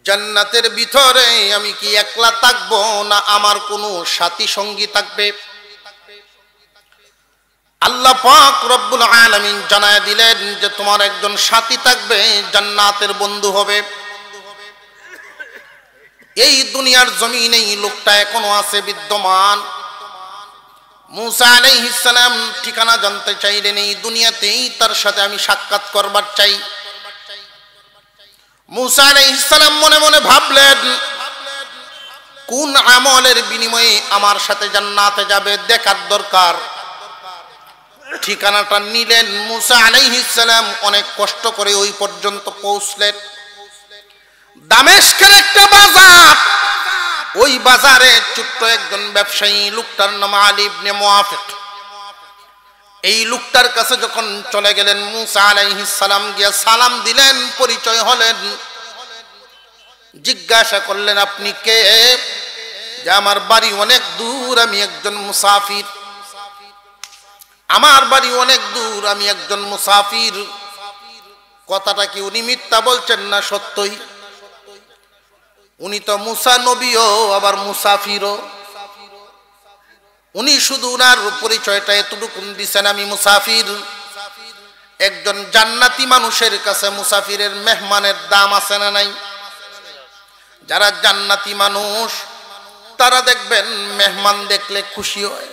জান্নাতের ভিতরে আমি কি একলা থাকবো না আমার কোনো সাথী সঙ্গী থাকবে? আল্লাহ পাক রব্বুল আলামিন জানায় দিলেন যে তোমার একজন সাথী থাকবে, জান্নাতের বন্ধু হবে। এই দুনিয়ার জমিনে এই লোকটা এখনো আছে বিদ্যমান। মুসা আলাইহিস সালাম ঠিকানা জানতে চাইলেন, এই দুনিয়াতেই তার সাথে আমি সাক্ষাৎ করবার চাই। মুসা আলাইহিস সালাম মনে মনে ভাবলেন, কোন আমলের বিনিময়ে আমার সাথে জান্নাতে যাবে দেখার দরকার। ঠিকানাটা নিলেন। মুসা আলাইহিস সালাম অনেক কষ্ট করে ওই পর্যন্ত পৌঁছলেন। দামেস্কের একটা বাজার, ওই বাজারে ছোট্ট একজন ব্যবসায়ী, লোকটার নাম আলী ইবনে মুআফিক। এই লোকটার কাছে যখন চলে গেলেন, মুসা আলাইহিস সালাম গিয়া সালাম দিলেন, পরিচয় হলেন, জিজ্ঞাসা করলেন আপনি কে? যে আমার বাড়ি অনেক দূর, আমি একজন মুসাফির। আমার বাড়ি অনেক দূর, আমি একজন মুসাফির। কথাটা কি উনি মিথ্যা বলছেন না সত্যই? উনি তো মুসা নবীও আবার মুসাফিরও। উনি শুধু উনার পরিচয়টা এতটুকু দিচ্ছেন, আমি মুসাফির। একজন জান্নাতি মানুষের কাছে মুসাফিরের মেহমানের দাম আছে না নাই? যারা জান্নাতি মানুষ তারা দেখবেন মেহমান দেখলে খুশি হয়।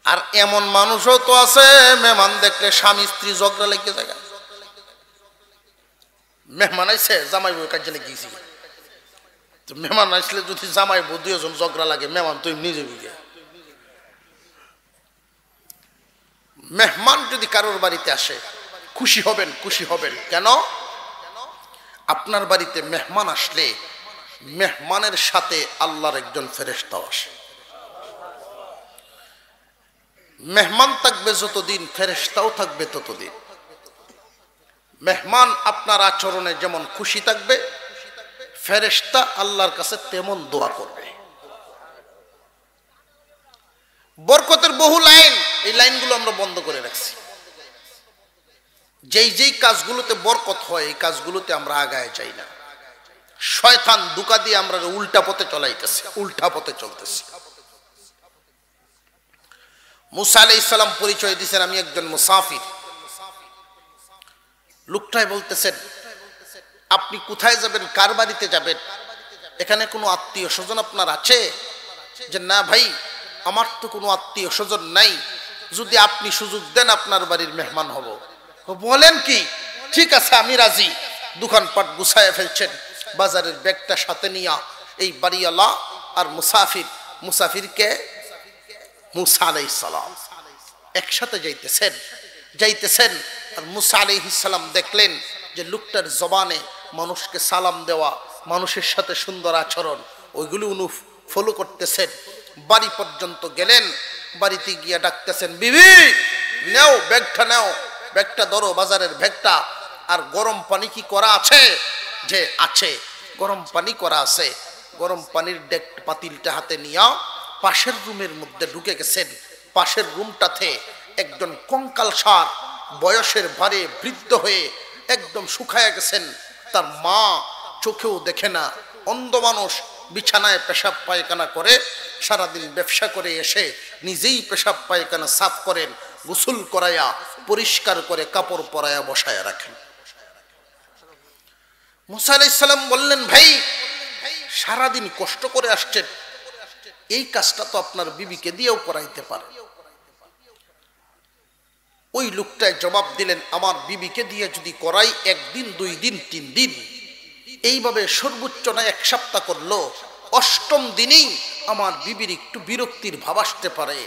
আর এমন মানুষও তো আছে মেহমান দেখলে স্বামী স্ত্রী ঝগড়া লেগে যায়। মেহমান আইছে, জামাই বউ কাজে লেগেছি। মেহমান আসলে যদি জামাই বউ দুজন ঝগড়া লাগে, মেহমান তুই নিজে বুঝে। মেহমান যদি কারোর বাড়িতে আসে খুশি হবেন, খুশি হবেন। কেন? আপনার বাড়িতে মেহমান আসলে মেহমানের সাথে আল্লাহর একজন ফেরেশতাও আসে। মেহমান থাকবে যতদিন, ফেরেশতাও থাকবে ততদিন। মেহমান আপনার আচরণে যেমন খুশি থাকবে, ফেরেশতা আল্লাহর কাছে তেমন দোয়া করবে। বরকতের বহু লাইন, এই লাইনগুলো আমরা বন্ধ করে রাখছি। যেই যেই কাজগুলোতে বরকত হয় এই কাজগুলোতে আমরা আগায় যাই না। শয়তান ধোঁকা দিয়ে আমরা উল্টা পথে চলাইতেছি, উল্টা পথে চলতেছি। মুসা আলাইহিস সালাম পরিচয় দিয়েছেন, আমি একজন মুসাফির। লোকটাই বলতেছেন, আপনি কোথায় যাবেন, কার বাড়িতে যাবেন? এখানে কোনো আত্মীয় স্বজন আপনার আছে? যে না ভাই, আমার তো কোনো আত্মীয় স্বজন নাই, যদি আপনি সুযোগ দেন আপনার বাড়ির মেহমান হব। বলেন কি? ঠিক আছে, আমি রাজি। দোকানপাট গুছায় ফেলছেন, বাজারের ব্যাগটা সাথে নিয়া এই বাড়িওয়ালা আর মুসাফির, মুসাফিরকে মুসা আলাইহিস সালাম একসাথে যাইতেছেন। আর মুসা আলাইহিস সালাম দেখলেন যে লোকটার জবানে মানুষকে সালাম দেওয়া, মানুষের সাথে সুন্দর আচরণ, ওইগুলো উনি ফলো করতেছেন। বাড়ি পর্যন্ত গেলেন, বাড়িতে গিয়ে ডাকতেছেন, বিবি নেও ব্যাগটা, নেও ব্যাগটা ধরো, বাজারের ব্যাগটা। আর গরম পানি কি করা আছে? যে আছে, গরম পানি করা আছে। গরম পানির ডেক পাতিলটা হাতে নিয়ে পাশের রুমের মধ্যে ঢুকে গেছেন। পাশের রুমটাতে একজন কঙ্কালসার বয়সের ভারে বৃদ্ধ হয়ে একদম শুকায় গেছেন। তার মা চোখেও দেখে না, অন্ধ মানুষ, বিছানায় পেশাব পায়খানা করে, সারাদিন ব্যবসা করে এসে নিজেই পেশাব পায়খানা সাফ করেন, গোসল করাইয়া পরিষ্কার করে কাপড় পরাইয়া বসায়া রাখেন। মুসা আলাইহিস সালাম বললেন, ভাই সারাদিন কষ্ট করে আসছেন, এই কাজটা তো আপনার বিবিকে দিয়েও করাইতে পারে। ওই লোকটায় জবাব দিলেন, আমার বিবিকে দিয়ে যদি করাই, একদিন, 2 দিন, 3 দিন, এইভাবে সর্বোচ্চ না 1 সপ্তাহ করলো, 8ম দিনেই আমার বিবির একটু বিরক্তির ভাব আসতে পারে।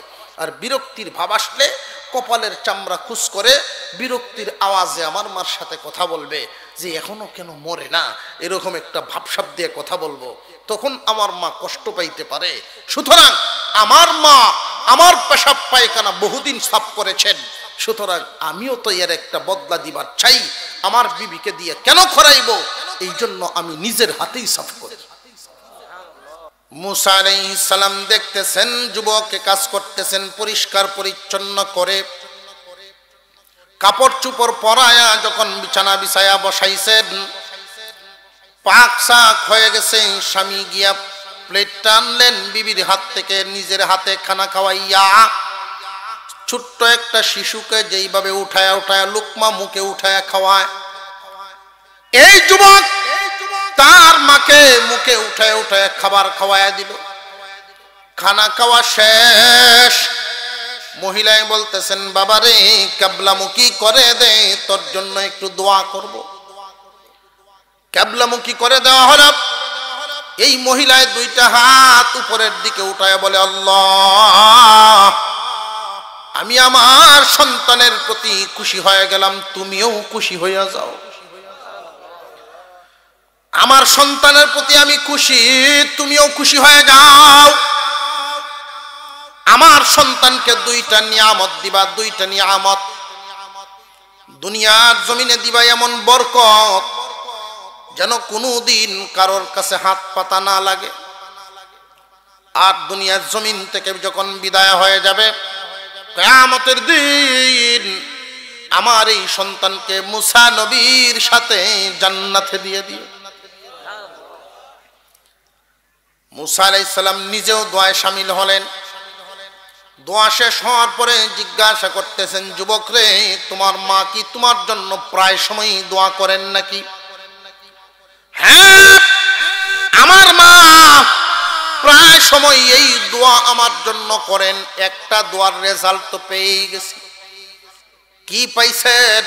আর বিরক্তির ভাব আসলে কপালের চামড়া খুশ করে বিরক্তির আওয়াজে আমার মার সাথে কথা বলবে যে এখনো কেন মরে না, এরকম একটা ভাবসাব দিয়ে কথা বলবো, তখন আমার মা কষ্ট পাইতে পারে। সুতরাং আমার মা আমার পেশাব পায়খানা বহুদিন সাফ করেছেন, সুতরাং আমিও তো এর একটা বদলা দিবার চাই। আমার বিবিকে দিয়ে কেন করাইব, এই জন্য আমি নিজের হাতেই সাফ করি। মুসা আলাইহিস সালাম দেখতেছেন যুবককে কাজ করতেছেন, পরিষ্কার পরিচ্ছন্ন করে কাপড় চোপড় পরায়া যখন বিছানা বিছায়া বসাইছেন, পাক শাক হয়ে গেছে, স্বামী গিয়া প্লেটটা আনলেন বিবির হাত থেকে, নিজের হাতে খানা খাওয়াইয়া ছোট্ট একটা শিশুকে যেইভাবে উঠায়া উঠায়া লুকমা মুখে উঠায়া খাওয়ায়, এই যুবক তার মাকে মুখে উঠায় উঠায় খাবার খাওয়ায়া দিল। খানা খাওয়া শেষ, মহিলায় বলতেছেন বাবারে কিবলামুখী করে দে, তোর জন্য একটু দোয়া করব। কিবলামুখী করে দেওয়া হলো। এই মহিলায় দুইটা হাত উপরের দিকে উঠায় বলে, আল্লাহ আমি আমার সন্তানের প্রতি খুশি হয়ে গেলাম, তুমিও খুশি হইয়া যাও। আমার সন্তানের প্রতি আমি খুশি, তুমিও খুশি হয়ে যাও। আমার সন্তানকে দুইটা নিয়ামত দিবা, দুইটা নিয়ামত দুনিয়ার জমিনে দিবা এমন বরকত যেন কোনোদিন কারোর কাছে হাত পাতা না লাগে। আর দুনিয়ার জমিন থেকে যখন বিদায় হয়ে যাবে, কিয়ামতের দিন আমার এই সন্তানকে মুসা নবীর সাথে জান্নাতে দিয়ে দিও। মুসা আলাইহিস সালাম নিজেও দোয়ায় শামিল হলেন। দোয়া শেষ হওয়ার পরে জিজ্ঞাসা করতেছেন, যুবক রে, তোমার মা কি তোমার জন্য প্রায় সময়ই দোয়া করেন নাকি? হ্যাঁ, আমার মা প্রায় সময় এই দোয়া আমার জন্য করেন। একটা দোয়ার রেজাল্ট তো পেয়েই গেছি। কি পাইছেন?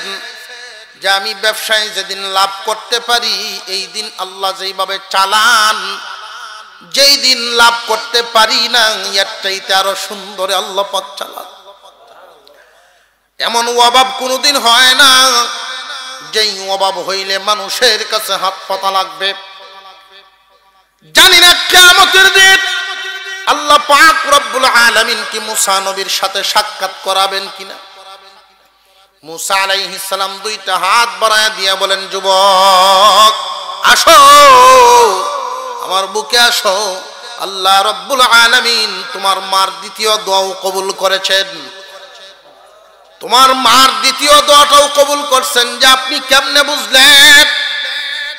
যে আমি ব্যবসায় যেদিন লাভ করতে পারি, এই দিন আল্লাহ যেইভাবে চালান, যেই দিন লাভ করতে পারি না এর চাইতে আরো সুন্দরে আল্লাহ পাক চালান। এমন অভাব কোনোদিন হয় না যেই অভাব হইলে মানুষের কাছে হাত পাতা লাগবে। জানি না কিয়ামতের দিন আল্লাহ পাক রব্বুল আলামিন কি মুসা নবীর সাথে সাক্ষাৎ করাবেন কিনা। মুসা আলাইহিস সালাম দুইটা হাত বাড়ায় দিয়া বলেন, যুবক আসো, আমার বুকে আসো। আল্লাহ রব্বুল আলামিন তোমার মার দ্বিতীয় দোয়াও কবুল করেছেন। তোমার মার দ্বিতীয় দোয়াটাও কবুল করছেন। যে আপনি কেমনে বুঝলেন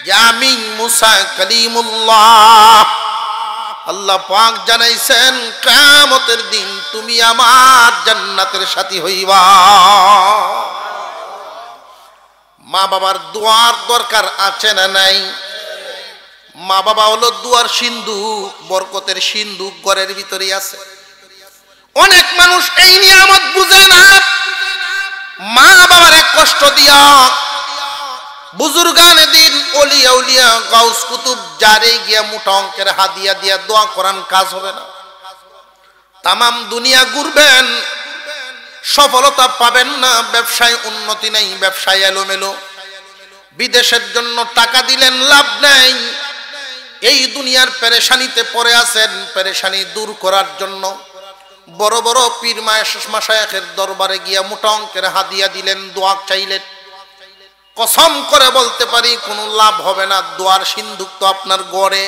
যে আমি মুসা কালিমুল্লাহ? আল্লাহ পাক জানাইছেন, কিয়ামতের দিন তুমি আমার জান্নাতের সাথী হইবা। মা বাবার দোয়ার দরকার আছে না নাই? মা বাবা হলো দুয়ার সিন্ধুক, বরকতের সিন্ধুক ঘরের ভিতরে আছে। অনেক মানুষ এই নিয়ামত বুঝে না। মা বাবারে কষ্ট দিয়া বুজুর্গানে দিন ওলিয়া উলিয়া গাউস কুতুব যারে গিয়া মোটা অঙ্কের হাদিয়া দিয়া দোয়া করান কাজ হবে না। তামাম দুনিয়া ঘুরবেন, সফলতা পাবেন না। ব্যবসায় উন্নতি নেই, ব্যবসায় এলোমেলো। বিদেশের জন্য টাকা দিলেন, লাভ নাই। এই দুনিয়ার পেরেশানিতে পড়ে আছেন। পেরেশানি দূর করার জন্য বড় বড় পীর মাশায়েখের দরবারে গিয়া মোটা অঙ্কের হাদিয়া দিলেন, দোয়া চাইলেন। কসম করে বলতে পারি কোনো লাভ হবে না। দোয়ার সিন্ধুক তো আপনার গড়ে,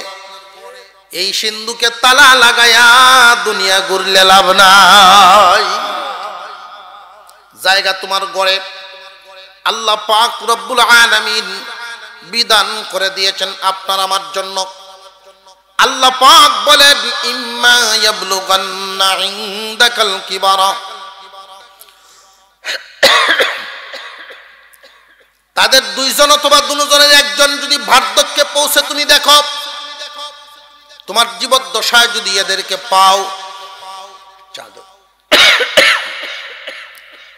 এই সিন্ধুকে তালা লাগায়া দুনিয়া ঘুরলে লাভ নাই। জায়গা তোমার গড়ে। আল্লাহ পাক রব্বুল আলামিন বিধান করে দিয়েছেন আপনার আমার জন্য। আল্লাহ পাক বলেন, ইম্মা ইয়াবলুগান্না ইনদাকাল কিবারা, তাদের দুইজন অথবা দুজনের একজন যদি বার্ধক্যে পৌঁছে তুমি দেখো, তোমার জীবদ্দশায় যদি এদেরকে পাও,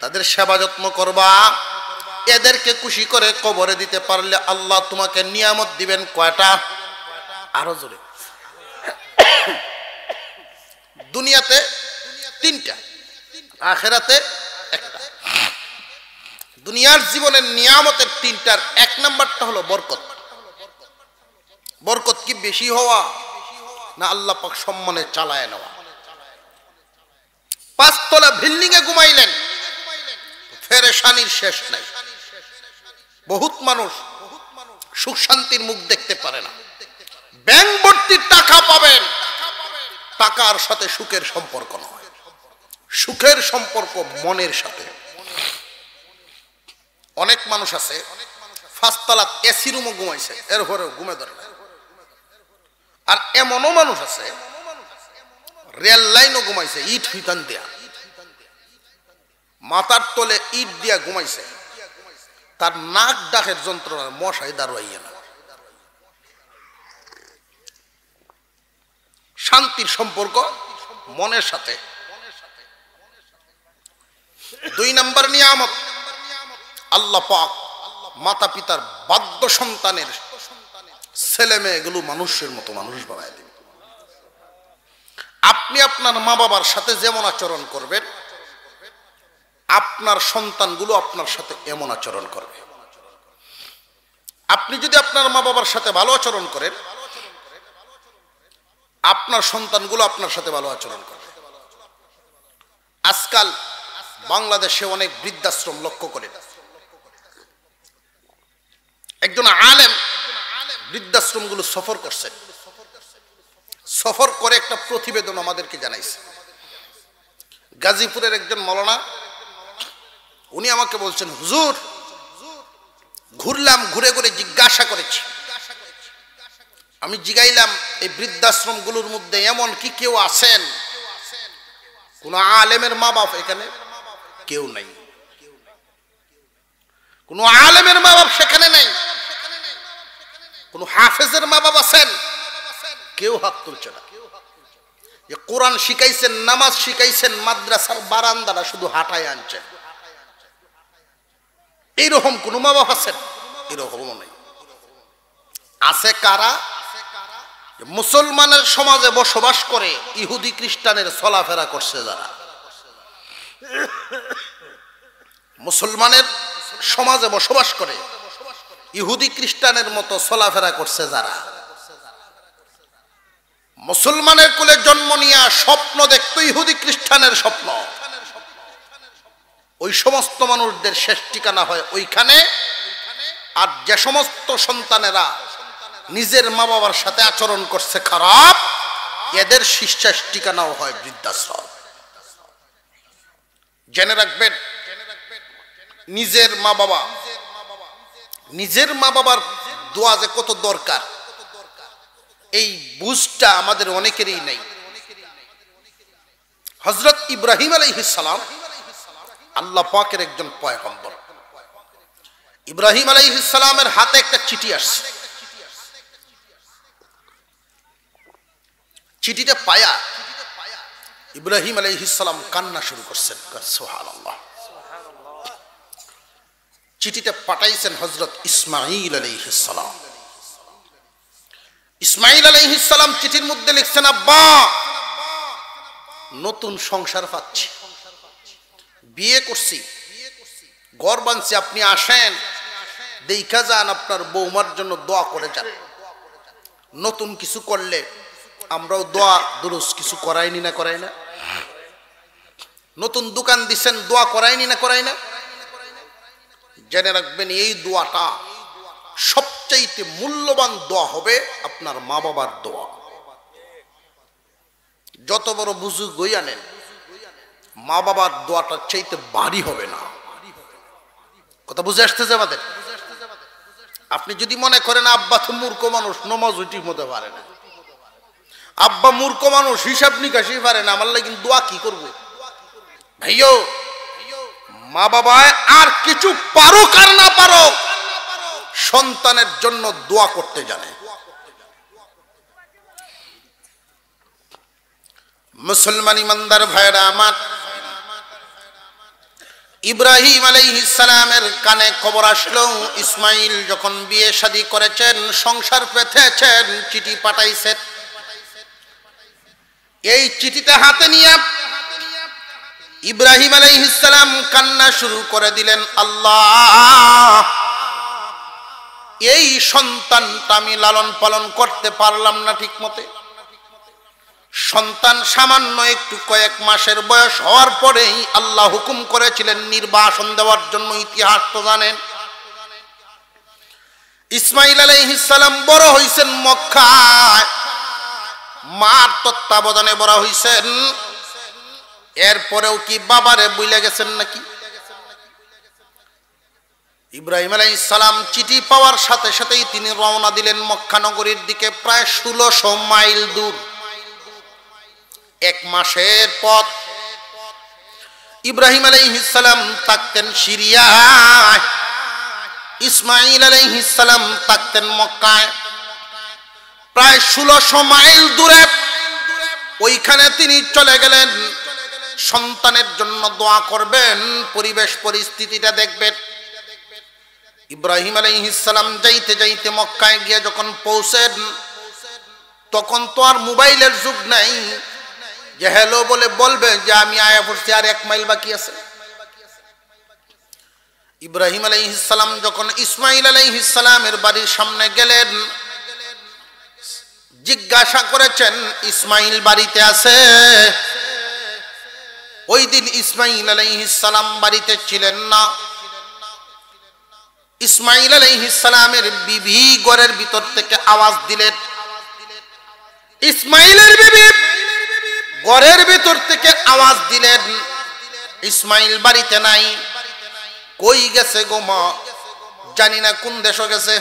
তাদের সেবা যত্ন করবা। এদেরকে খুশি করে কবরে দিতে পারলে আল্লাহ তোমাকে নিয়ামত দিবেন কয়টা? আরো জোরে। দুনিয়াতে তিনটা, আখিরাতে একটা। দুনিয়ার জীবনের নিয়ামতের তিনটার এক নাম্বারটা হলো বরকত। বরকত কি বেশি হওয়া না আল্লাহ পাক সম্মানে চালায় নেওয়া? 5 তলা বিল্ডিং এ ঘুমাইলেন, পেরেশানির শেষ নাই। বহুত মানুষ সুখ শান্তির মুখ দেখতে পারে না। ব্যাংক ভর্তি টাকা পাবেন, টাকার সাথে সুখের সম্পর্ক নয়। সুখের সম্পর্ক মনের সাথে। অনেক মানুষ আছে 5 তলা এসি রুমও ঘুমাইছে, এরপরেও ঘুমে ধরে না। আর এমনও মানুষ আছে রেল লাইনও ঘুমাইছে, ইট হিতান দেয়া, মাথার তলে ইট দিয়া ঘুমাইছে, তার নাক ডাকের যন্ত্রণার মশাই দাঁড়াইয়া না। শান্তির সম্পর্ক মনের সাথে। 2 নম্বর নিয়ামত, আল্লাহ পাক মাতা পিতার বাধ্য সন্তানের ছেলে মেয়েগুলো মানুষের মতো মানুষ বানায় দিবেন। আপনি আপনার মা বাবার সাথে যেমন আচরণ করবেন, আপনার সন্তানগুলো আপনার সাথে এমন আচরণ করবে। আপনি যদি আপনার মা বাবার সাথে ভালো আচরণ করেন, আপনার সন্তানগুলো আপনার সাথে ভালো আচরণ করবে। আজকাল বাংলাদেশে অনেক বৃদ্ধাশ্রম লক্ষ্য করে, একজন আলেম বৃদ্ধাশ্রমগুলো সফর করছেন, সফর করে একটা প্রতিবেদন আমাদেরকে জানাইছে। গাজীপুরের একজন মৌলানা, উনি আমাকে বলছেন, হুজুর ঘুরলাম, ঘুরে ঘুরে জিজ্ঞাসা করেছি, আমি জিগাইলাম এই বৃদ্ধাশ্রমগুলোর মধ্যে এমন কি কেউ আছেন কোন আলেমের মা বাপ? এখানে কেউ নাই, কোন আলেমের মা বাপ সেখানে নাই। কোন হাফেজের মা বাপ আছেন? কেউ হাত তুলছে না। যে কোরআন শিখাইছেন, নামাজ শিখাইছেন, মাদ্রাসার বারান্দাটা শুধু হাঁটায় আনছেন, এইরকম কোন মা বাপ আছেন? এরকমও নেই। আছে কারা? মুসলমানের সমাজে বসবাস করে ইহুদি খ্রিস্টানের চলাফেরা করছে যারা, মুসলমানের সমাজে বসবাস করে ইহুদি খ্রিস্টানের মতো চলাফেরা করছে যারা, মুসলমানের কোলে জন্ম নিয়ে স্বপ্ন দেখতো ইহুদি খ্রিস্টানের স্বপ্ন, ওই সমস্ত মানুষদের শেষ ঠিকানা হয় ওইখানে। আর যে সমস্ত সন্তানেরা নিজের মা বাবার সাথে আচরণ করছে খারাপ, এদের শেষ ঠিকানাও হয় বৃদ্ধাশ্রম। জেনে রাখবেন, নিজের মা বাবার দোয়া যে কত দরকার, এই বুঝটা আমাদের অনেকেরই নেই। হযরত ইব্রাহিম আলাইহিস সালাম আল্লাহ পাকের একজন পয়গম্বর। ইব্রাহিম আলাইহিস সালামের হাতে একটা চিঠি আসছে। চিঠিটা পায়া ইব্রাহিম আলাইহিস সালাম কান্না শুরু করছেন, সুবহানাল্লাহ। চিঠিটা পাঠাইছেন হযরত ইসমাঈল আলাইহিস সালাম। ইসমাঈল আলাইহিস সালাম চিঠির মধ্যে লিখছেন, আব্বা নতুন সংসার পাচ্ছি, বিয়ে করছি, ঘর বানছি, আপনি আসেন, দেখা যান, আপনার বৌমার জন্য দোয়া করে যান। নতুন কিছু করলে আমরাও দোয়া দুরুস কিছু করাইনি না, করাই না? নতুন দোকান দিছেন, দোয়া করাইনি না, করাই না? জেনে রাখবেন, এই দোয়াটা সবচাইতে মূল্যবান দোয়া হবে আপনার মা বাবার দোয়া। যত বড় বুজুর্গ হই আনেন, মা বাবার দোয়াটা চাইতে ভারী হবে না। কথা বুঝে আসতেছে আমাদের? আপনি যদি মনে করেন আব্বা তো মূর্খ মানুষ, নমাজ ঠিক মতো পারে না, আব্বা মূর্খ মানুষ, হিসাব নিকাশই পারে না, আমার লাগি দোয়া কি করবো? ভাইও, মা বাবা আর কিছু পারো আর না পারো, সন্তানের জন্য দোয়া করতে জানে। মুসলমান ইমানদার ভাইরা আমার, ইব্রাহিম আলাইহিস সালামের কানে খবর আসলো ইসমাইল যখন বিয়ে শাদী করেছেন, সংসার পেতেছেন, চিঠি পাঠাইছেন। এই চিঠিটা হাতে নিয়ে ইব্রাহিম আলাইহিস সালাম কান্না শুরু করে দিলেন, আল্লাহ, এই সন্তানটা আমি লালন পালন করতে পারলাম না ঠিক মতে। সন্তান সামান্য একটু কয়েক মাসের বয়স হওয়ার পরেই আল্লাহ হুকুম করেছিলেন নির্বাসন দেওয়ার জন্য। ইতিহাস তো জানেন, ইসমাইল আলাইহিস সালাম বড় হইছেন মক্কায়, মার তত্ত্বাবধানে বড় হইছেন। এরপরেও কি বাবারে বুইলা গেছেন নাকি? ইব্রাহিম আলাইহিস সালাম চিঠি পাওয়ার সাথে সাথেই তিনি রওনা দিলেন মক্কা নগরীর দিকে, প্রায় 1600 মাইল দূর, 1 মাসের পথ। ইব্রাহিম আলাইহিস সালাম থাকতেন সিরিয়ায়, ইসমাঈল আলাইহিস সালাম থাকতেন মক্কায়। প্রায় 1600 মাইল দূরে ওইখানে তিনি চলে গেলেন, সন্তানের জন্য দোয়া করবেন, পরিবেশ পরিস্থিতিটা দেখবেন। ইব্রাহিম আলাইহিস সালাম যাইতে যাইতে মক্কায় গিয়ে যখন পৌঁছেন, তখন তো আর মোবাইলের যুগ নাই যে হ্যালো বলে বলবে যে আমি আয়া পড়ছি, আর 1 মাইল বাকি আছে। ইব্রাহিম আলাইহিস সালাম যখন ইসমাঈল আলাইহিস সালামের বাড়ির সামনে গেলেন, জিজ্ঞাসা করেছেন ইসমাঈল বাড়িতে আছে? ওই দিন ইসমাঈল আলাইহিস সালাম বাড়িতে ছিলেন না। ইসমাঈল আলাইহিস সালামের বিবি ঘরের ভিতর থেকে আওয়াজ দিলেন, ইসমাঈলের বিবি ঘরের ভিতর থেকে আওয়াজ দিলেন, ইসমাঈল বাড়িতে নাই, কই গেছে গো মা, জানি না কোন দেশে গেছে।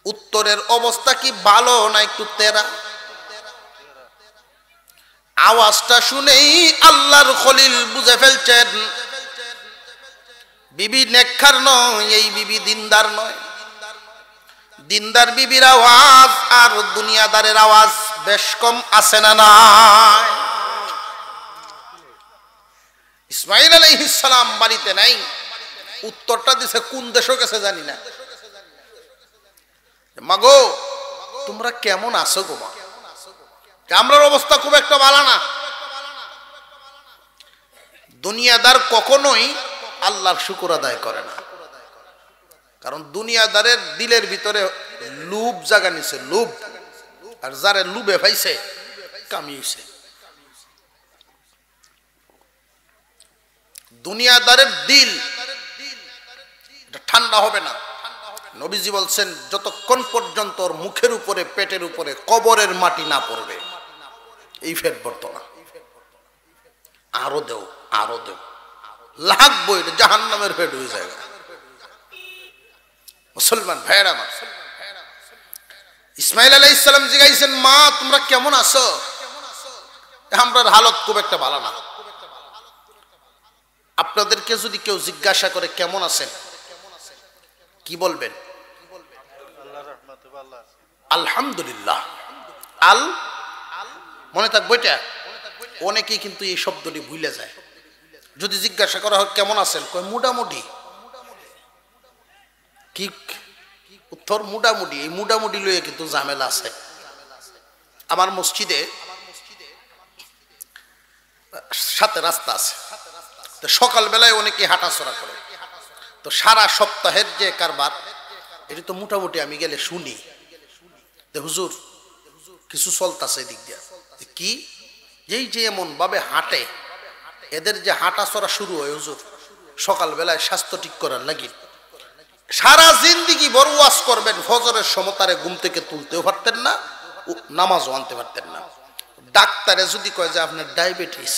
উত্তরের অবস্থা কি ভালো না একটু তেরা? আওয়াজটা শুনেই আল্লাহর খলিল বুঝে ফেলছেন বিবি নেককার নয়, এই বিবি দিনদার নয়। দিনদার বিবির আওয়াজ আর দুনিয়াদারের আওয়াজ বেশ কম আছে না নাই? ইসমাঈল আলাইহিস সালাম বাড়িতে নাই, উত্তরটা দিছে কোন দেশে গেছে জানি না। মাগো তোমরা কেমন আছো গো মা? আমরার অবস্থা খুব একটা ভালো না। দুনিয়াদার কখনোই আল্লাহর শুকর আদায় করে না, কারণ দুনিয়াদারের দিলের ভিতরে লুভ জাগা নিছে, লুভ। আর যারে লুবে পাইছে কামিয়েছে। দুনিয়াদারের দিল এটা ঠান্ডা হবে না। নবীজি বলছেন যতক্ষণ পর্যন্ত ওর মুখের উপরে পেটের উপরে কবরের মাটি না পড়বে এই ফেট ভরত না। আরো দেও, আরো দেও, লাগবো, এটা জাহান্নামের ফেট হয়ে যায়। মুসলমান ভাইয়েরা আমার, ইসমাঈল আলাইহিস সালাম জিজ্ঞাসেন, মা তোমরা কেমন আছো? আমরার হালত খুব একটা ভালো না। আপনাদেরকে যদি কেউ জিজ্ঞাসা করে কেমন আছেন, কি বলবেন? আলহামদুলিল্লাহ। আল মনে থাকবো এটা। অনেকেই কিন্তু এই শব্দটি ভুলে যায়। যদি জিজ্ঞাসা করা হয় কেমন আছেন, কয় মোটামুটি। কি উত্তর? মোটামুটি। এই মোটামুটি লইয়ে কিন্তু ঝামেলা আছে। আমার মসজিদে সাথে রাস্তা আছে, তো সকালবেলায় অনেকে হাঁটাচলা করে। তো সারা সপ্তাহের যে কারবার এটা তো মোটামুটি আমি গেলে শুনি যে হুজুর কিছু চলতেছে এদিক দিয়ে। কি যেই যে এমন ভাবে হাঁটে, এদের যে হাঁটাচলা শুরু হয় হুজুর সকালবেলায় স্বাস্থ্য ঠিক করার লাগি। সারা জিন্দিগি বড় ওয়াজ করবেন, ফজরের সমতারে ঘুম থেকে তুলতেও পারতেন না, নামাজও আনতে পারতেন না। ডাক্তারে যদি কয় যে আপনার ডায়াবেটিস,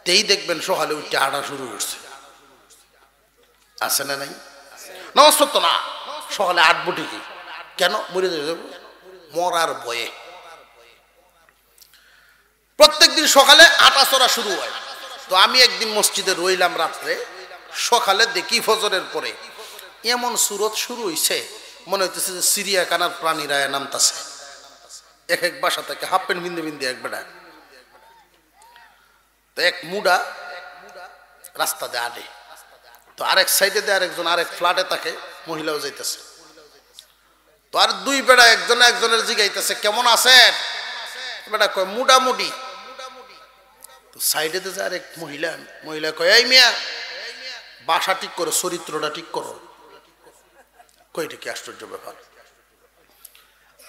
তেই দেখবেন সকালে উঠে হাঁটা শুরু করছে। আছে না নাই? নামাজ পড়তো না, সকালে 8 বটিকি কেন? মরে যাবে মরার ভয়ে। প্রত্যেকদিন সকালে হাঁটাচলা শুরু হয়। তো আমি একদিন মসজিদে রইলাম রাত্রে, সকালে দেখি ফজরের পরে এমন সুরত শুরু হইছে, মনে হইতেছে যে সিরিয়াখানার প্রাণীরা নামতাছে। এক এক বাসা থেকে হাফ প্যান্ট বিন্দে বিন্দে এক বেড়া, তো এক মুডা রাস্তা দিয়ে আডে, তো আরেক সাইডে দিয়ে আরেকজন আরেক ফ্ল্যাটে থাকে, মহিলাও যাইতেছে। তো আর 2 বেড়া একজন একজনের জিগাইতেছে কেমন আছেন? বেড়া কয় মোটামুটি। তো সাইডে দিয়ে আরেক মহিলা কয় এই মিয়া বাসা ঠিক করো, চরিত্রটা ঠিক করো। কইটা কি আশ্চর্য ব্যাপার।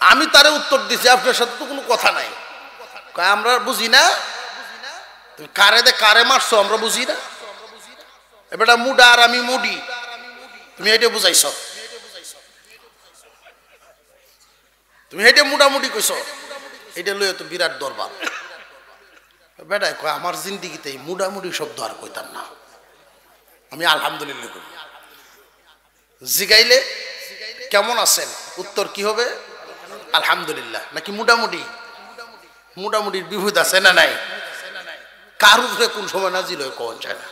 আমি তারে উত্তর দিছি আপনার সাথে তো কোনো কথা নাই। কয় আমরা বুঝি না, তুমি কারে দে কারে মারছো আমরা বুঝি না। এবারটা মুডা আর আমি মুডি, তুমি এটা বুঝাইছ, তুমি এটা মোটামুটি কইছ, এটা লইয়া তো বিরাট দরবার। বেটায় কয় আমার জিন্দিগিতে এই মুডামুডি শব্দ আর কইতাম না। আমি আলহামদুলিল্লাহ করি। জিগাইলে কেমন আছেন, উত্তর কি হবে? আলহামদুলিল্লাহ। নাকি মোটামুটি? মোটামুটির বিভূত আছে না নাই? কার উপরে কোন সময় নাজিল হয় কোন যায় না।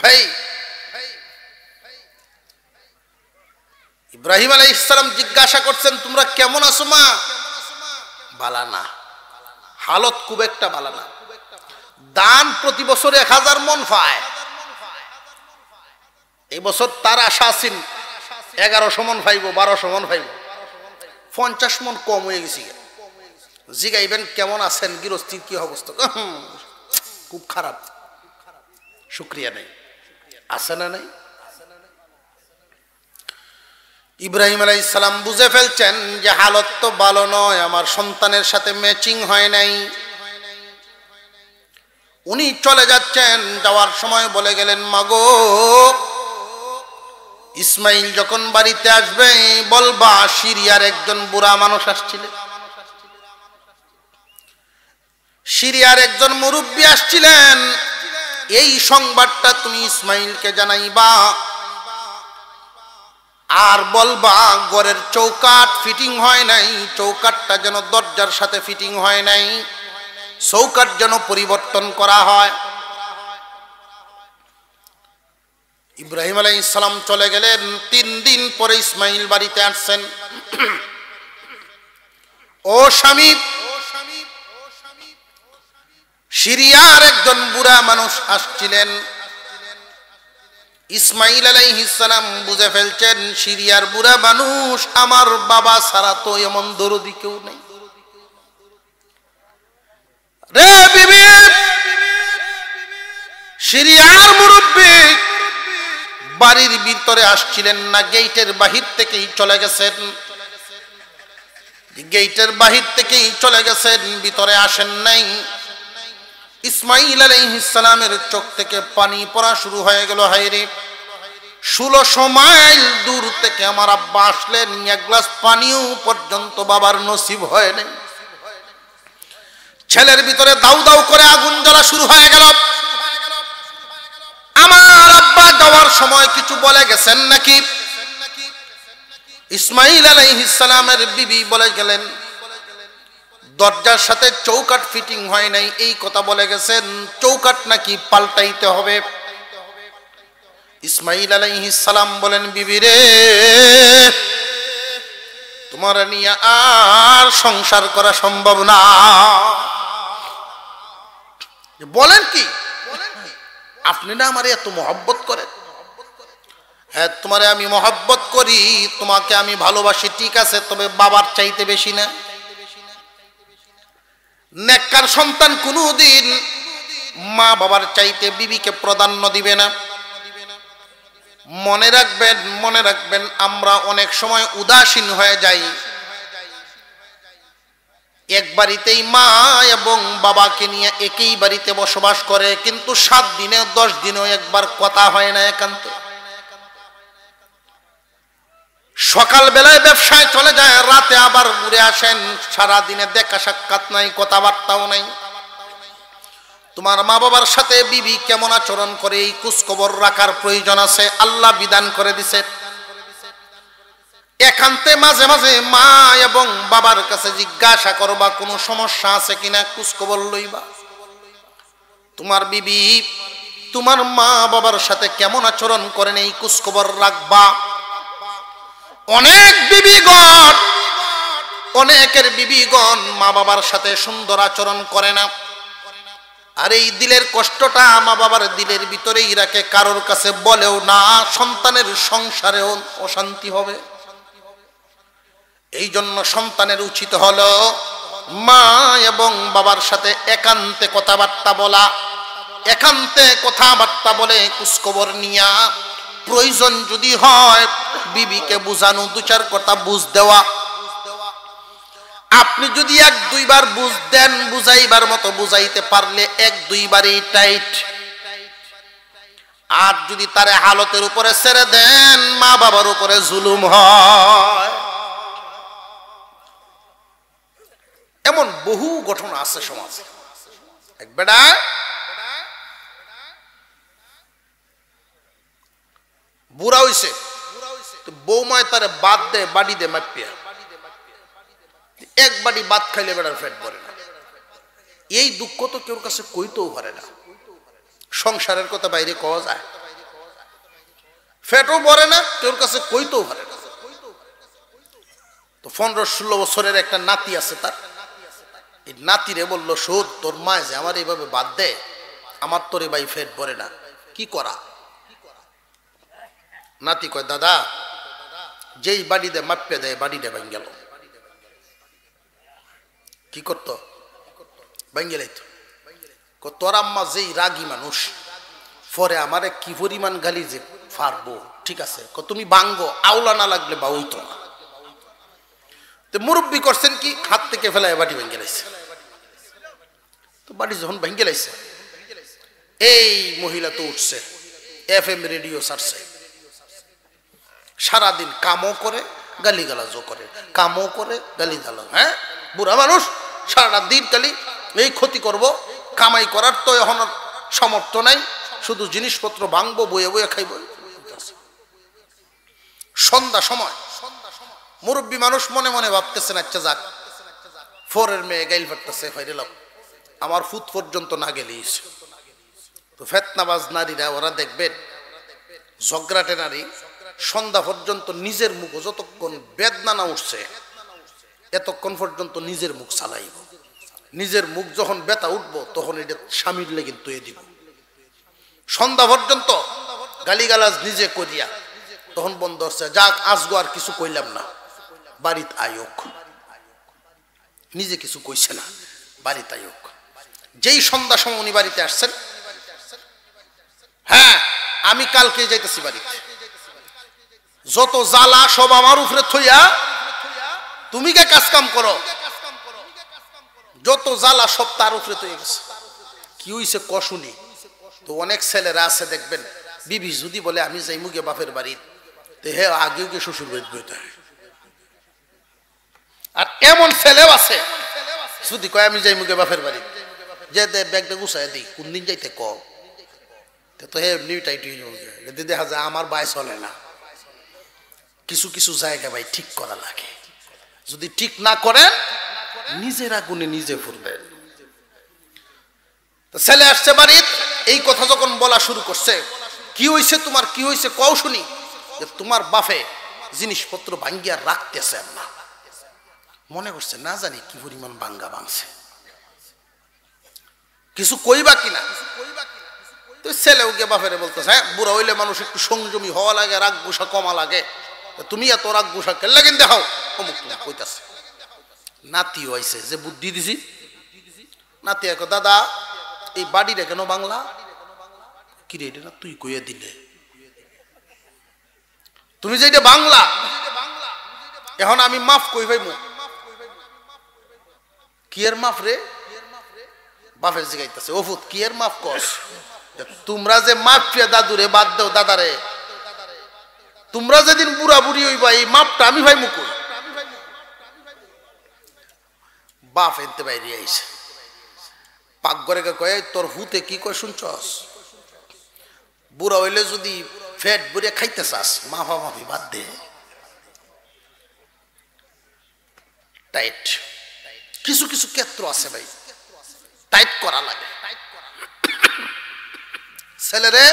ভাই, ইব্রাহিম আলাইহিস সালাম জিজ্ঞাসা করছেন তোমরা কেমন আছো মা? বালা না, হালত খুব একটা বালা না। দান প্রতি বছর 1000 মন পায়, এই বছর তার আশা আছেন 1100 মন পাইব, 1200 মন পাইব, 50 মন কম হয়ে গেছে। জিগাইবেন কেমন আছেন, গৃহস্থির কি অবস্থা? খুব খারাপ, শুকরিয়া নেই, আছে না নাই? ইব্রাহিম আলাইহিস সালাম বুঝে ফেলছেন যে হালত তো ভালো নয়, আমার সন্তানের সাথে ম্যাচিং হয় নাই। উনি চলে যাচ্ছেন, যাওয়ার সময় বলে গেলেন মাগো ইসমাইল যখন বাড়িতে আসবে বলবা সিরিয়ার একজন বুড়া মানুষ আসছিলেন, সিরিয়ার একজন মুরব্বী আসছিলেন, এই সংবাদটা তুমি ইসমাইলকে জানাইবা। আর বলবা ঘরের চৌকাঠ ফিটিং হয় নাই, চৌকাঠটা যেন দরজার সাথে ফিটিং হয় নাই, চৌকাঠ যেন পরিবর্তন করা হয়। ইব্রাহিম আলাইহিস সালাম চলে গেলেন। 3 দিন পরে ইসমাইল বাড়িতে আসছেন। ও স্বামী, সিরিয়ার একজন বুড়া মানুষ আসছিলেন। ইসমাইল আলাইহিস সালাম বুঝে ফেলছেন সিরিয়ার বুড়া মানুষ আমার বাবা ছাড়া তো এমন দরদি কেউ নেই। রে বিবি, সিরিয়ার মুরব্বী বাড়ির ভিতরে আসছিলেন না, গেটের বাহির থেকেই চলে গেছেন, গেটের বাহির থেকেই চলে গেছেন, ভিতরে আসেন নাই। ইসমাইল আলাইহিস সালামের চোখ থেকে পানি পড়া শুরু হয়ে গেল। হায়রে, 1600 মাইল দূর থেকে আমার আব্বা আসলেন, এক গ্লাস পানিও পর্যন্ত বাবার নসিব হয় নাই। ছেলের ভিতরে দাউ দাউ করে আগুন জ্বলা শুরু হয়ে গেল। আমার আব্বা যাওয়ার সময় কিছু বলে গেছেন নাকি? ইসমাইল আলাইহিস সালামের বিবি বলে গেলেন দরজার সাথে চৌকাঠ ফিটিং হয় নাই, এই কথা বলে গেছেন, চৌকাঠ নাকি পাল্টাইতে হবে। ইসমাইল আলাইহিস সালাম বলেন বিবি রে, তোমার নিয়ে আর সংসার করা সম্ভব না। বলেন কি? আপনি না আমারে এত মহব্বত করেন? হ্যাঁ, তোমারে আমি মহব্বত করি, তোমাকে আমি ভালোবাসি, ঠিক আছে, তবে বাবার চাইতে বেশি না। নেককার সন্তান কোনদিন মা বাবার চাইতে বিবিকে প্রাধান্য দিবে না। মনে রাখবেন, মনে রাখবেন, আমরা অনেক সময় উদাসীন হয়ে যাই। এক বাড়িতেই মা এবং বাবাকে নিয়ে একই বাড়িতে বসবাস করে, কিন্তু 7 দিনে 10 দিনেও একবার কথা হয় না একান্তে। সকাল বেলায় ব্যবসায় চলে যায়, রাতে আবার ঘুরে আসেন, সারা দিনে দেখা সাক্ষাৎ নাই, কথাবার্তাও নাই। তোমার মা বাবার সাথে বিবি কেমন আচরণ করে এই খোঁজখবর রাখার প্রয়োজন আছে। আল্লাহ বিধান করে দিছে একান্তে মাঝে মাঝে মা এবং বাবার কাছে জিজ্ঞাসা করবা কোনো সমস্যা আছে কিনা, খোঁজখবর লইবা। তোমার বিবি তোমার মা বাবার সাথে কেমন আচরণ করেন এই খোঁজখবর রাখবা। অনেক বিবিগণ, অনেকের বিবিগণ মা বাবার সাথে সুন্দর আচরণ করে না, আর এই দিলের কষ্টটা মা বাবার দিলের ভিতরেই রাখে, কারোর কাছে বলেও না, সন্তানের সংসারেও অশান্তি হবে। এই জন্য সন্তানের উচিত হলো মা এবং বাবার সাথে একান্তে কথাবার্তা বলা, একান্তে কথাবার্তা বলে খোঁজখবর নিয়া, প্রয়োজন যদি হয় বিবিকে বুঝানো, 2-4 কথা বুঝ দেওয়া। আপনি যদি 1-2 বার বুঝ দেন, বুঝাইবার মতো বুঝাইতে পারলে 1-2 বারই টাইট। আর যদি তারে হালতের উপরে ছেড়ে দেন, মা বাবার উপরে জুলুম হয়। এমন বহু ঘটনা আছে সমাজে। এক বেটা বুড়া হইছে, তো বৌমায় তারে বাদ দে বাড়ি দে মাপিয়া, এক বাড়ি বাদ খাইলে বেড়ার ফেট ভরে না। এই দুঃখ তো কেউ কাছে কইতেও পারে না। সংসারের কথা বাইরে কওয়া যায়, ফেটও ভরে না, কেউ কাছে কইতেও পারে না। তো 15-16 বছরের একটা নাতি আছে তার, এই নাতিরে বললো, শোধ তোর মা যে আমার এইভাবে বাদ দে, আমার তোরে ভাই ফেট ভরে না, কি করা? নাতি কয়, দাদা যেই বাড়ি দে মাপে দেয় বাড়ি দে ভাঙ গেল। কি করত? ভাঙ গেলাই তো। তোর আম্মা যেই রাগী মানুষ, পরে আমারে কি পরিমাণ গালি যে ফারবো, ঠিক আছে তুমি ভাঙ্গো, আওলা না লাগলে বা ওইতো না। তো মুরব্বী করছেন কি, হাত থেকে ফেলায় বাড়ি ভেঙে লাইছে। তো বাড়ি যখন ভেঙে লাইছে, এই মহিলা তো উঠছে, FM রেডিও ছাড়ছে, সারাদিন কামও করে গালিগালাজও করে, কামও করে গালিগালাজ। হ্যাঁ, বুড়া মানুষ সারাটা দিন খালি এই ক্ষতি করব, কামাই করার তো এখন সামর্থ্য নাই, শুধু জিনিসপত্র ভাঙবো, বয়ে বয়ে খাইব। সন্ধ্যা সময় মুরব্বী মানুষ মনে মনে ভাবতেছেন, আচ্ছা যাক, ফোরের মেয়ে গাইল ফাটতেছে, ফাইরেলাম আমার ফুট পর্যন্ত না গেলিস। তো ফেতনাবাজ নারীরা ওরা দেখবেন, ঝগড়াটে নারী সন্ধ্যা পর্যন্ত নিজের মুখ, যতক্ষণ বেদনা না উঠছে এতক্ষণ পর্যন্ত নিজের মুখ চালাইব। নিজের মুখ যখন ব্যথা উঠবো তখন এটা স্বামীর লেগে তুই দিব। সন্ধ্যা পর্যন্ত গালিগালাজ নিজে করিয়া তখন বন্ধ হচ্ছে, যাক আজগো আর কিছু কইলাম না, বাড়িত আয়োগ। নিজে কিছু কইছে না, বাড়িত আয়োগ। যেই সন্ধ্যা সময় উনি বাড়িতে আসছেন, হ্যাঁ আমি কালকে যাইতেছি বাড়িতে, যত জ্বালা সব আমার উপরে থইয়া তুমি কে কাজ কাম করো, যত জ্বালা সব তার উপরে তৈরি গেছে। কি হইছে কশুনি? তো অনেক ছেলেরা আছে দেখবেন, বিবি যদি বলে আমি যাই মুগে বাপের বাড়ি, তো হে আগেও গিয়ে শ্বশুর বাড়ি বইতে হয়। আর এমন ছেলেও আছে, যদি কয় আমি যাই মুগে বাপের বাড়ি, যে ব্যাগটা গুছাই দিই, কোন দিন যাইতে কম, তো হে এমনিটাই দেখা যায় আমার বাই চলে না। কিছু কিছু জায়গা ভাই ঠিক করা লাগে, যদি ঠিক না করেন নিজের আগুনে নিজে ফুরবে। ছেলে আসছে বাড়ি, এই কথা যখন বলা শুরু করছে, কি হইছে তোমার, কি হইছে কও শুনি, যে তোমার বাপে জিনিসপত্র ভাঙ্গিয়া রাখতেছে না। মনে করছে না জানি কি পরিমাণ ভাঙ্গা ভাঙছে, কিছু কইবা কিনা। তো ছেলেও গিয়ে বাপেরে বলতেছে, হ্যাঁ বুড়া হইলে মানুষ একটু সংযমী হওয়া লাগে, রাগ গুসা কমা লাগে, তুমি এত রাগ গুসা কেন লাগেন দেখাও, অমুক তুমি কইতাছে। নাতি হইছে যে বুদ্ধি দিছি, নাতি এক, দাদা এই বাড়িটা কেন বাংলা? কি রে, এটা না তুই কইয়া দিলে, তুমি যে এটা বাংলা, এখন আমি মাফ কই ভাই, কি এর মাফ রে? বাপের জিগাইতেছে, ওফুত কি এর মাফ কস? তোমরা যে মাফ পেয়ে দাদুরে বাদ দাও, দাদারে তোমরা যেদিন বুড়া বুড়ি হইবা এই মাপটা আমি ভাই মুকুল। বাপ এনতে বাইরে আইছে, পাকঘরে কয়ে তোর হুতে কি কয় শুনছস, বুড়া হইলে যদি ফ্যাট বুড়ে খাইতে চাস মাফা মাফি বাদ দে। টাইট কিছু কিছু ক্ষেত্র আছে ভাই, টাইট করা লাগে। ছেলেরে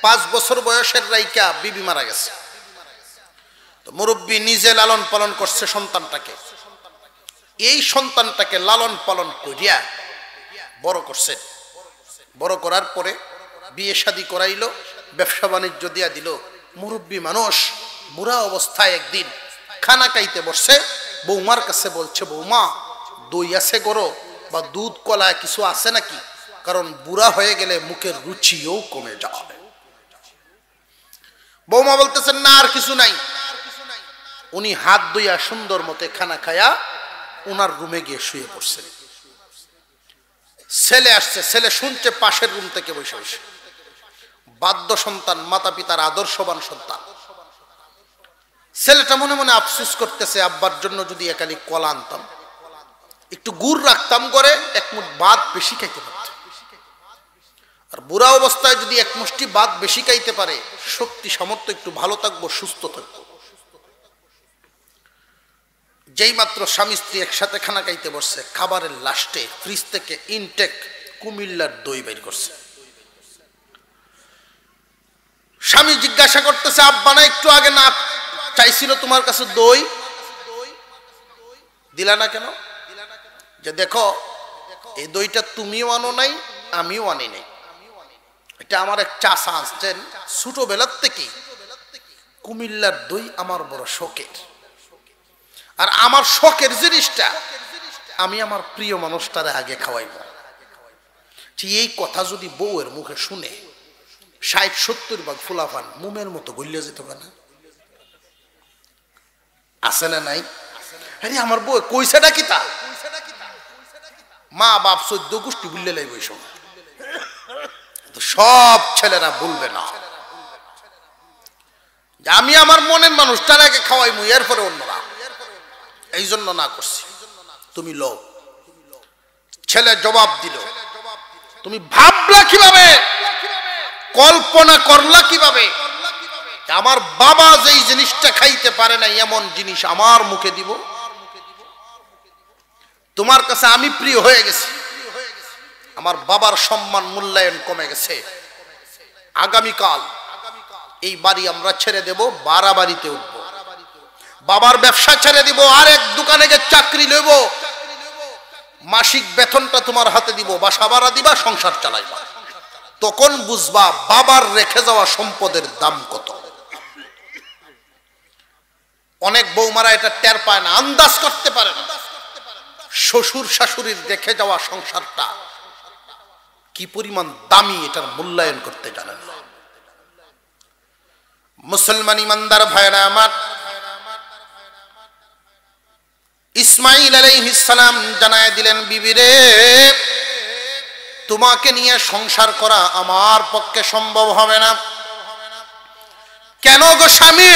5 বছর বয়সের রাইকা বিবি মারা গেছে, তো মুরব্বী নিজে লালন পালন করছে সন্তানটাকে। এই সন্তানটাকে লালন পালন করিয়া বড় করছে, বড় করার পরে বিয়ে শাদী করাইলো, ব্যবসা বাণিজ্য দিয়া দিল। মুরব্বী মানুষ বুড়া অবস্থায় একদিন খানা খাইতে বসছে, বৌমার কাছে বলছে, বৌমা দই আছে গরো বা দুধ কলা কিছু আছে নাকি, কারণ বুড়া হয়ে গেলে মুখের রুচিও কমে যাবে। বৌমা বলতেছেন না আর কিছু নাই। উনি হাত ধুইয়া সুন্দর মতে খানা খায়া উনার রুমে গিয়ে শুয়ে পড়ছেন। ছেলে আসছে, ছেলে শুনছে পাশের রুম থেকে বসে বসে। বাধ্য সন্তান, মাতা পিতার আদর্শবান সন্তান। ছেলেটা মনে মনে আফসোস করতেছে, আব্বার জন্য যদি একালি কলা আনতাম, একটু গুড় রাখতাম করে, এক মুঠ ভাত বেশি খাইতে পারতাম। আর বুড়া অবস্থায় যদি এক মুষ্টি ভাত বেশি খাইতে পারে, শক্তি সামর্থ্য একটু ভালো থাকবো, সুস্থ থাকবো। যেই মাত্র স্বামী স্ত্রী একসাথে খানা খাইতে বসছে, খাবারের লাস্টে ফ্রিজ থেকে ইনটেক কুমিল্লার দই বের করছে। স্বামী জিজ্ঞাসা করতেছে, আব্বা না একটু আগে না চাইছিল তোমার কাছে দই, দিলা না কেন? যে দেখো, এই দইটা তুমিও আনো নাই, আমিও আনি নাই। এটা আমার এক চাচা আসছেন ছোটবেলার থেকেই, কুমিল্লার দই আমার বড় শখের। আর আমার শখের জিনিসটা আমি আমার প্রিয় মানুষটারে আগে খাওয়াইব। এই কথা যদি বউয়ের মুখে শুনে ৬০-৭০ ভাগ ফুলাফান মোমের মতো গলিয়ে যেতে পারে না? আছে না নাই? আরে আমার বউ কইছেটা কি তা? মা বাপ ১৪ গোষ্ঠী বুললে লাইব এই সময়। সব ছেলেরা বলবে না যে আমি আমার মনের মানুষটার আগে খাওয়াইমু, এরপরে অন্যরা। এই জন্য না করছি। তুমি লও। ছেলে জবাব দিল, তুমি ভাবলা কিভাবে, কল্পনা করলা কিভাবে আমার বাবা যেই জিনিসটা খাইতে পারে না এমন জিনিস আমার মুখে দিব? তোমার কাছে আমি প্রিয় হয়ে গেছি, আমার বাবার সম্মান মূল্যায়ন কমে গেছে। আগামীকাল এই বাড়ি আমরা ছেড়ে দেব, বাড়াবাড়িতে উঠবো। বাবার ব্যবসা ছেড়ে দিব, আরেক দোকানে গিয়ে চাকরি লইব, মাসিক বেতনটা তোমার হাতে দিব, বাসা ভাড়া দিবা, সংসার চালাইবা। তখন বুঝবা বাবার রেখে যাওয়া সম্পদের দাম কত। অনেক বৌমারা এটা টের পায় না, আন্দাজ করতে পারে না শ্বশুর শাশুড়ির রেখে যাওয়া সংসারটা কি পরিমাণ দামি, এটার মূল্যায়ন করতে জানেন না। মুসলমান ইমানদার ভাইরা আমার, ইসমাইল আলাইহিস সালাম জানায় দিলেন, বিবি রে, তোমাকে নিয়ে সংসার করা আমার পক্ষে সম্ভব হবে না। কেন গো স্বামী?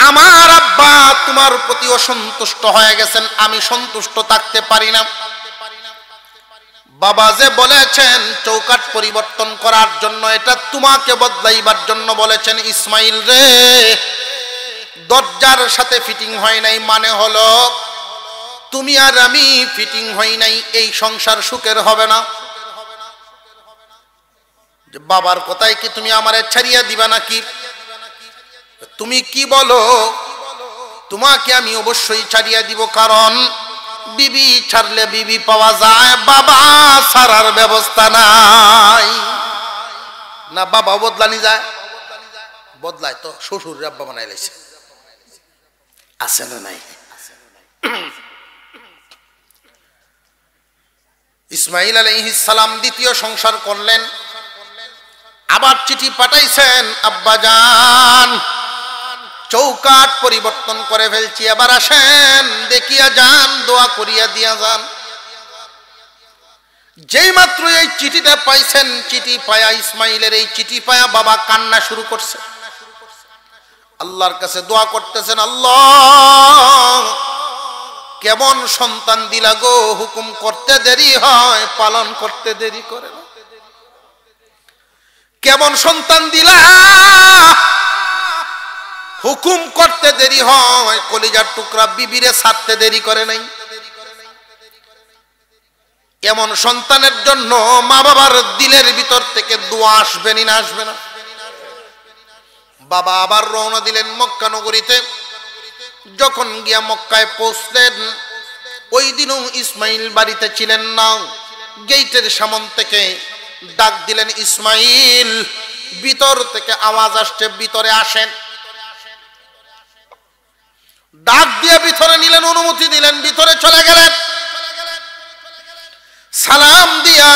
আমার আব্বা তোমার প্রতি অসন্তুষ্ট হয়ে গেছেন, আমি সন্তুষ্ট থাকতে পারি না। বাবা যে বলেছেন চৌকাঠ পরিবর্তন করার জন্য, এটা তোমাকে বদলাইবার জন্য বলেছেন। ইসমাইল রে, দরজার সাথে ফিটিং হয় নাই, মানে হলো তুমি আর আমি ফিটিং হই নাই, এই সংসার সুখের হবে না। বাবার কথায় কি তুমি আমারে ছাড়িয়া দিবা নাকি? তুমি কি বলো? তোমাকে আমি অবশ্যই ছাড়িয়া দিব, কারণ বিবি ছাড়লে বিবি পাওয়া যায়, বাবা ছাড়ার ব্যবস্থা নাই। না বাবা বদলানি যায়? বদলায় তো, শ্বশুর আব্বা বানাই লাইছে। আছে না নাই? ইসমাইল আলাইহিস সালাম দ্বিতীয় সংসার করলেন, আবার চিঠি পাঠাইছেন, আব্বা জান চৌকাঠ পরিবর্তন করে ফেলছি, এবার আসেন দেখিয়া যান, দোয়া করিয়া দিয়া যান। যেই মাত্র এই চিঠিটা পাইছেন, চিঠি পায়া ইসমাইলের এই চিঠি পায়া বাবা কান্না শুরু করছে, আল্লাহর কাছে দোয়া করতেছেন, আল্লাহ কেমন সন্তান দিলা গো, হুকুম করতে দেরি হয়, পালন করতে দেরি করে না। কেমন সন্তান দিলা, হুকুম করতে দেরি হয়, কলিজার টুকরা বিবিরে ছাড়তে দেরি করে নাই। এমন সন্তানের জন্য মা বাবার দিলের ভিতর থেকে দোয়া আসবে না আসবে না? বাবা আবার রওনা দিলেন মক্কা নগরীতে। যখন গিয়া মক্কায় পৌঁছলেন, ওই দিনও ইসমাইল বাড়িতে ছিলেন না। গেটের সামন থেকে ডাক দিলেন, ইসমাইল। ভিতর থেকে আওয়াজ আসছে, ভিতরে আসেন। ডাক দিয়ে ভিতরে নিলেন, অনুমতি দিলেন, ভিতরে চলে গেলেন। সালাম দিয়া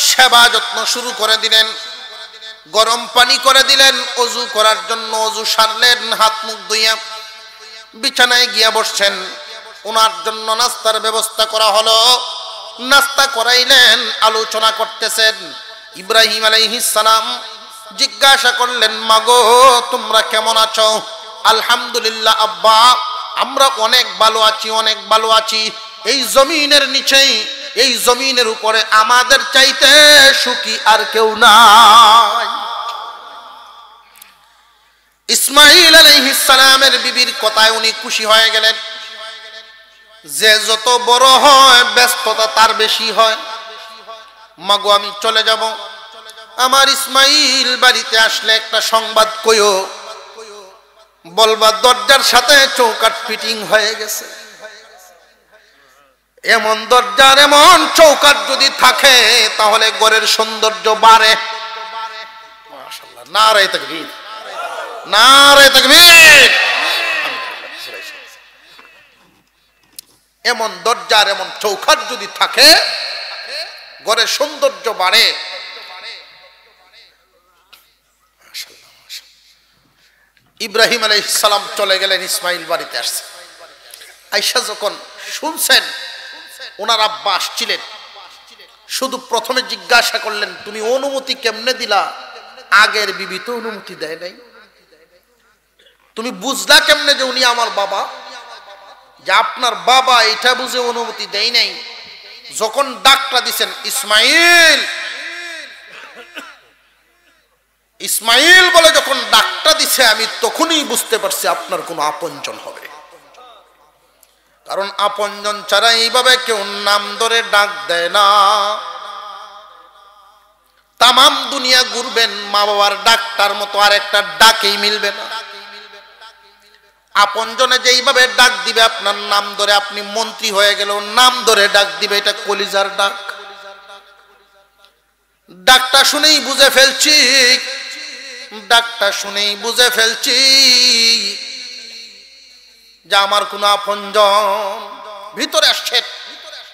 সেবা যত্ন শুরু করে দিলেন, গরম পানি করে দিলেন, অজু করার জন্য অজু সারলেন, হাত মুখ ধুইয়া বিছানায় গিয়া বসছেন। ওনার জন্য নাস্তার ব্যবস্থা করা হলো, নাস্তা করাইলেন, আলোচনা করতেছেন। ইব্রাহিম আলাইহিস সালাম জিজ্ঞাসা করলেন, মাগো তোমরা কেমন আছো? আলহামদুলিল্লাহ আব্বা, আমরা অনেক ভালো আছি, অনেক ভালো আছি। এই জমিনের নিচেই এই জমিনের উপরে আমাদের চাইতে সুখী আর কেউ নাই। ইসমাঈল আলাইহিস সালামের বিবির কথায় উনি খুশি হয়ে গেলেন। যে যত বড় হয় ব্যস্ততা তার বেশি হয়। মাগো আমি চলে যাব, আমার ইসমাঈল বাড়িতে আসলে একটা সংবাদ কইও, বলবা দরজার সাথে চৌকাঠ ফিটিং হয়ে গেছে। এমন দরজার এমন চৌকাঠ যদি থাকে তাহলে ঘরের সৌন্দর্য বাড়ে। মাশাআল্লাহ, নারে তাকবীর, নারে তাকবীর। এমন দরজার এমন চৌকাঠ যদি থাকে ঘরের সৌন্দর্য বাড়ে। ইব্রাহিম আলাইহিস সালাম চলে গেলেন, ইসমাঈল বাড়িতে আসছে। আয়েশা যখন শুনছেন ওনার আব্বা আসছিলেন, শুধু প্রথমে জিজ্ঞাসা করলেন তুমি অনুমতি কেমনে দিলা? আগের বিবি তো অনুমতি দেয় নাই, তুমি বুঝলা কেমনে যে উনি আমার বাবা? যে আপনার বাবা এটা বুঝে অনুমতি দেয় নাই। যখন ডাকটা দিছেন ইসমাঈল, ইসমাঈল বলে যখন ডাকটা দিছে আমি তখনই বুঝতে পারছি আপনার কোনো আপনজন হবে। কারণ আপনজন ছাড়া এইভাবে কেউ নাম ধরে ডাক দেয় না। তামাম দুনিয়া ঘুরবেন, মা বাবার ডাকটার মতো আর একটা ডাকেই মিলবে না। আপনজনে যেইভাবে ডাক দিবে আপনার নাম ধরে, আপনি মন্ত্রী হয়ে গেলেও নাম ধরে ডাক দিবে, এটা কলিজার ডাক। ডাকটা শুনেই বুঝে ফেলছি, ডাকটা শুনেই বুঝে ফেলছি যে আমার কোন আপনজন ভিতরে আসছেন।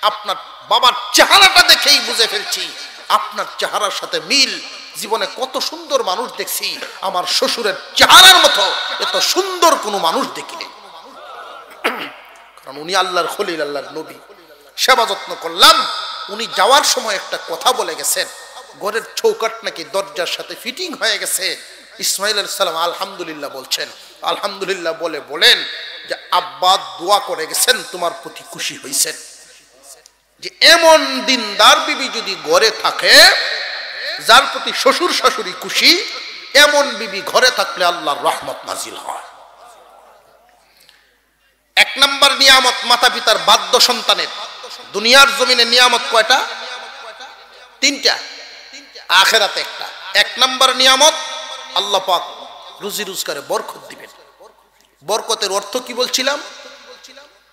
আপনার বাবার চেহারাটা দেখেই বুঝে ফেলছি আপনার চেহারার সাথে মিল। জীবনে কত সুন্দর মানুষ দেখছি, আমার শ্বশুরের চেহারার মতো এত সুন্দর কোনো মানুষ দেখিনি। কারণ উনি আল্লাহর খলিল, আল্লাহর নবী। সেবা যত্ন করলাম, উনি যাওয়ার সময় একটা কথা বলে গেছেন, ঘরের চৌকাঠ নাকি দরজার সাথে ফিটিং হয়ে গেছে। ইসমাঈল আলাইহিস সালাম আলহামদুলিল্লাহ বলছেন। আলহামদুলিল্লাহ বলে বলেন যে আব্বা দোয়া করে গেছেন, তোমার প্রতি খুশি হয়েছেন। যে এমন দিনদার বিবি যদি ঘরে থাকে, যার প্রতি শ্বশুর শাশুড়ি খুশি, এমন বিবি ঘরে থাকলে আল্লাহর রহমত নাজিল হয়। এক নাম্বার নিয়ামত মাতা পিতার বাধ্য সন্তানের। দুনিয়ার জমিনে নিয়ামত কয়টা? তিনটা, আখিরাতে একটা। এক নাম্বার নিয়ামত আল্লাহ পাক রুজি রোজগারে বরকত দিবেন। বরকতের অর্থ কি বলছিলাম?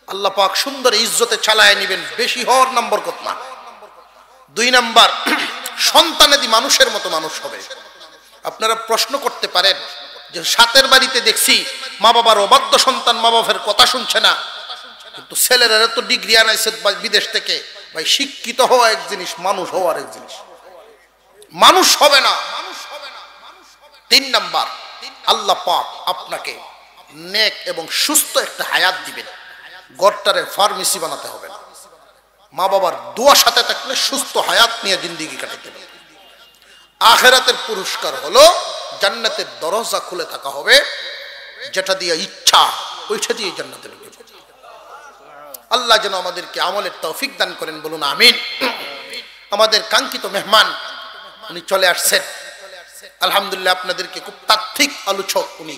আল্লাহ পাক সুন্দর ইজ্জতে চালায় নিবেন, বেশি হওয়ার নাম বরকত না। দুই নাম্বার সন্তানেদি মানুষের মতো মানুষ হবে। আপনারা প্রশ্ন করতে পারেন যে সাতের বাড়িতে দেখছি মা বাবার অবাধ্য সন্তান, মা বাবার কথা শুনছে না, কিন্তু ছেলেরা তো ডিগ্রি আনাইছে বিদেশ থেকে। ভাই, শিক্ষিত হওয়া এক জিনিস, মানুষ হওয়া এক জিনিস। মানুষ হবে না। তিন নাম্বার আল্লাহ পাক আপনাকে নেক এবং সুস্থ একটা হায়াত দিবেন। গড়টারে ফার্মেসি বানাতে হবে না। মা বাবার দোয়া সাথে থাকলে সুস্থ হায়াত নিয়ে জিন্দেগি কাটাতে হবে। আখিরাতের পুরস্কার হলো জান্নাতের দরজা খুলে থাকা হবে, যেটা দিয়ে ইচ্ছা ওইটা দিয়ে জান্নাতে ঢুকে যাবে। আল্লাহ যেন আমাদেরকে আমলের তৌফিক দান করেন, বলুন আমিন। আমাদের কাঙ্ক্ষিত মেহমান উনি চলে আসছেন। আলহামদুলিল্লাহ, আপনাদেরকে খুব তাত্ত্বিক আলোচক, উনি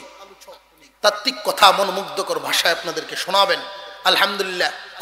তাত্ত্বিক কথা মনোমুগ্ধকর ভাষায় আপনাদেরকে শোনাবেন। আলহামদুলিল্লাহ।